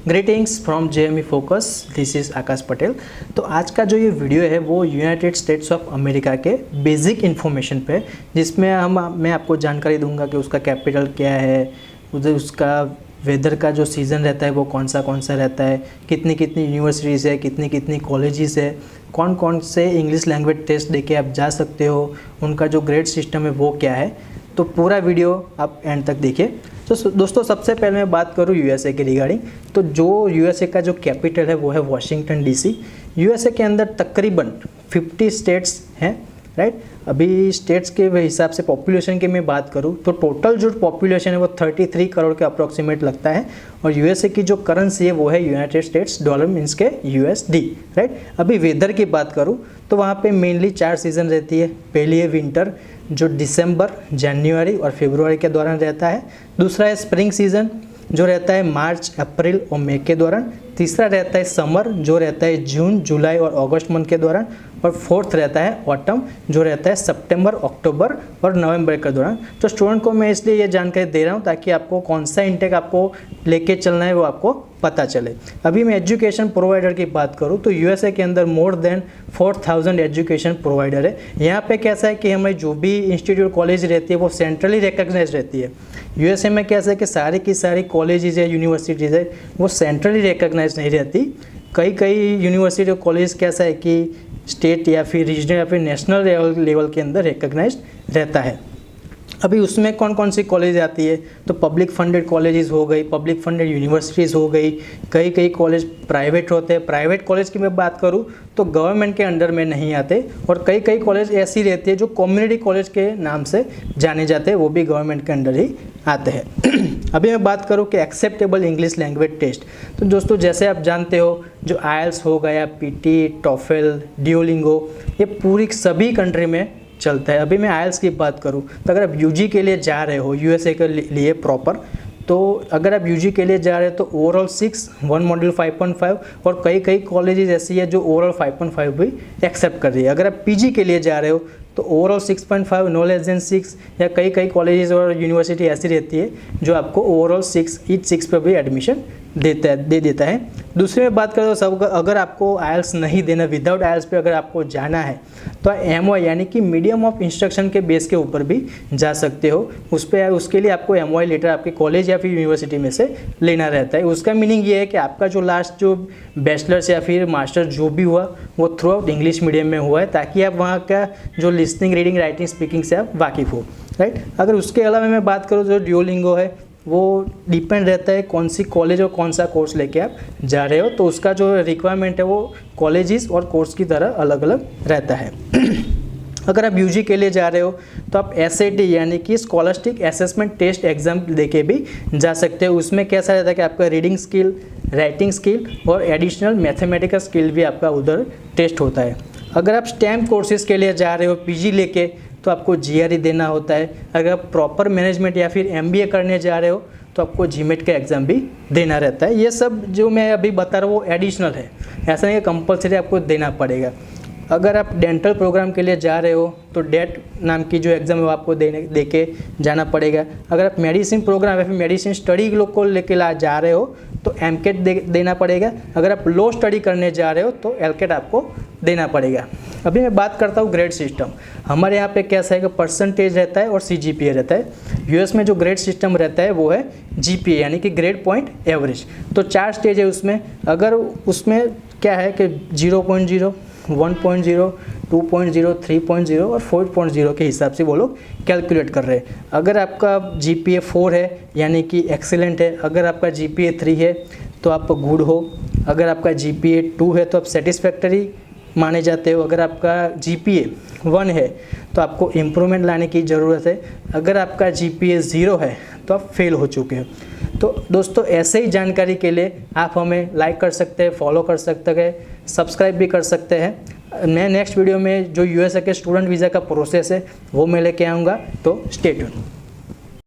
Greetings from JME focus, this is Akash Patel. तो आज का जो ये वीडियो है वो यूनाइटेड स्टेट्स ऑफ अमेरिका के बेसिक इन्फॉर्मेशन पे, जिसमें मैं आपको जानकारी दूंगा कि उसका कैपिटल क्या है, उधर उसका वेदर का जो सीज़न रहता है वो कौन सा रहता है, कितनी कितनी यूनिवर्सिटीज़ है, कितनी कितनी कॉलेजेस है, कौन कौन से इंग्लिश लैंग्वेज टेस्ट देके आप जा सकते हो, उनका जो ग्रेड सिस्टम है वो क्या है। तो पूरा वीडियो आप एंड तक देखिए। तो दोस्तों सबसे पहले मैं बात करूँ USA के रिगार्डिंग। तो जो USA का जो कैपिटल है वो है वाशिंगटन DC। USA के अंदर तकरीबन 50 स्टेट्स हैं, राइट। अभी स्टेट्स के हिसाब से पॉपुलेशन की मैं बात करूँ तो टोटल जो पॉपुलेशन है वो 33 करोड़ के अप्रॉक्सीमेट लगता है। और USA की जो करेंसी है वो है यूनाइटेड स्टेट्स डॉलर मीन्स के USD, राइट। अभी वेदर की बात करूँ तो वहाँ पे मेनली 4 सीज़न रहती है। पहली है विंटर जो दिसंबर, जनवरी और फरवरी के दौरान रहता है। दूसरा है स्प्रिंग सीज़न जो रहता है मार्च, अप्रैल और मई के दौरान। तीसरा रहता है समर जो रहता है जून, जुलाई और अगस्त मंथ के दौरान। और फोर्थ रहता है ऑटम जो रहता है सितंबर, अक्टूबर और नवंबर के दौरान। तो स्टूडेंट को मैं इसलिए ये जानकारी दे रहा हूँ ताकि आपको कौन सा इंटेक आपको लेके चलना है वो आपको पता चले। अभी मैं एजुकेशन प्रोवाइडर की बात करूँ तो USA के अंदर मोर देन 4000 एजुकेशन प्रोवाइडर है। यहाँ पे कैसा है कि हमारी जो भी इंस्टीट्यूट कॉलेज रहती है वो सेंट्रली रिकग्नाइज रहती है। USA में कैसा है कि सारी की सारी कॉलेजेस है, यूनिवर्सिटीज़ है, वो सेंट्रली रिकग्नाइज नहीं रहती। कई यूनिवर्सिटी और कॉलेज कैसा है कि स्टेट या फिर रीजनल या फिर नेशनल लेवल के अंदर रिकग्नाइज रहता है। अभी उसमें कौन कौन सी कॉलेज आती है तो पब्लिक फंडेड कॉलेजेस हो गई, पब्लिक फंडेड यूनिवर्सिटीज़ हो गई, कई कॉलेज प्राइवेट होते हैं। प्राइवेट कॉलेज की मैं बात करूँ तो गवर्नमेंट के अंडर में नहीं आते। और कई कॉलेज ऐसी रहती है जो कम्युनिटी कॉलेज के नाम से जाने जाते हैं, वो भी गवर्नमेंट के अंडर ही आते हैं। अभी मैं बात करूँ कि एक्सेप्टेबल इंग्लिश लैंग्वेज टेस्ट, तो दोस्तों जैसे आप जानते हो जो IELTS हो गया, PT, TOEFL, Duolingo, ये पूरी सभी कंट्री में चलता है। अभी मैं IELTS की बात करूँ तो अगर आप UG के लिए जा रहे हो USA के लिए प्रॉपर, तो अगर आप UG के लिए जा रहे हो तो ओवरऑल 6, 1 मॉड्यूल 5.5 और कई कॉलेजेस ऐसी है जो ओवरऑल 5.5 भी एक्सेप्ट कर रही है। अगर आप PG के लिए जा रहे हो तो ओवरऑल 6.5, नो लेस देन 6, या कई कॉलेजेस और यूनिवर्सिटी ऐसी रहती है जो आपको ओवरऑल 6 पर भी एडमिशन दे देता है। दूसरी में बात करें तो सब अगर आपको IELTS नहीं देना, विदाउट IELTS पे अगर आपको जाना है तो MOI यानी कि मीडियम ऑफ इंस्ट्रक्शन के बेस के ऊपर भी जा सकते हो। उसके लिए आपको MOI लेटर आपके कॉलेज या फिर यूनिवर्सिटी में से लेना रहता है। उसका मीनिंग ये है कि आपका जो लास्ट जो बैचलर्स या फिर मास्टर जो भी हुआ वो थ्रू आउट इंग्लिश मीडियम में हुआ है, ताकि आप वहाँ का जो लिसनिंग, रीडिंग, राइटिंग, स्पीकिंग से आप वाकिफ़ हो, राइट। अगर उसके अलावा मैं बात करूँ जो Duolingo है वो डिपेंड रहता है कौन सी कॉलेज और कौन सा कोर्स लेके आप जा रहे हो, तो उसका जो रिक्वायरमेंट है वो कॉलेजेस और कोर्स की तरह अलग अलग रहता है। अगर आप UG के लिए जा रहे हो तो आप SAT यानी कि स्कॉलस्टिक असेसमेंट टेस्ट एग्जाम देके भी जा सकते हो। उसमें कैसा रहता है कि आपका रीडिंग स्किल, राइटिंग स्किल और एडिशनल मैथमेटिकल स्किल भी आपका उधर टेस्ट होता है। अगर आप स्टेम कोर्सेज के लिए जा रहे हो PG लेके तो आपको GRE देना होता है। अगर आप प्रॉपर मैनेजमेंट या फिर MBA करने जा रहे हो तो आपको GMAT का एग्ज़ाम भी देना रहता है। ये सब जो मैं अभी बता रहा हूँ वो एडिशनल है, ऐसा नहीं है कंपलसरी आपको देना पड़ेगा। अगर आप डेंटल प्रोग्राम के लिए जा रहे हो तो डेट नाम की जो एग्ज़ाम है वो आपको दे के जाना पड़ेगा। अगर आप मेडिसिन प्रोग्राम या फिर मेडिसिन स्टडी लोग को लेके जा रहे हो तो MCAT देना पड़ेगा। अगर आप लो स्टडी करने जा रहे हो तो LCAT आपको देना पड़ेगा। अभी मैं बात करता हूँ ग्रेड सिस्टम। हमारे यहाँ पे कैसा है कि परसेंटेज रहता है और CGPA रहता है। US में जो ग्रेड सिस्टम रहता है वो है GPA यानी कि ग्रेड पॉइंट एवरेज। तो 4 स्टेज है उसमें। अगर उसमें क्या है कि 0.0, 1.0, 2.0, 3.0 और 4.0 के हिसाब से वो लोग कैलकुलेट कर रहे हैं। अगर आपका GPA 4 है यानी कि एक्सीलेंट है, अगर आपका GPA 3 है तो आप गुड हो, अगर आपका GPA 2 है तो आप सेटिस्फैक्टरी माने जाते हो, अगर आपका GPA 1 है तो आपको इम्प्रूवमेंट लाने की ज़रूरत है, अगर आपका GPA 0 है तो आप फेल हो चुके हो। तो दोस्तों ऐसे ही जानकारी के लिए आप हमें लाइक कर सकते हैं, फॉलो कर सकते हैं, सब्सक्राइब भी कर सकते हैं। मैं नेक्स्ट वीडियो में जो USA के स्टूडेंट वीज़ा का प्रोसेस है वो मैं लेके आऊँगा, तो स्टे ट्यून।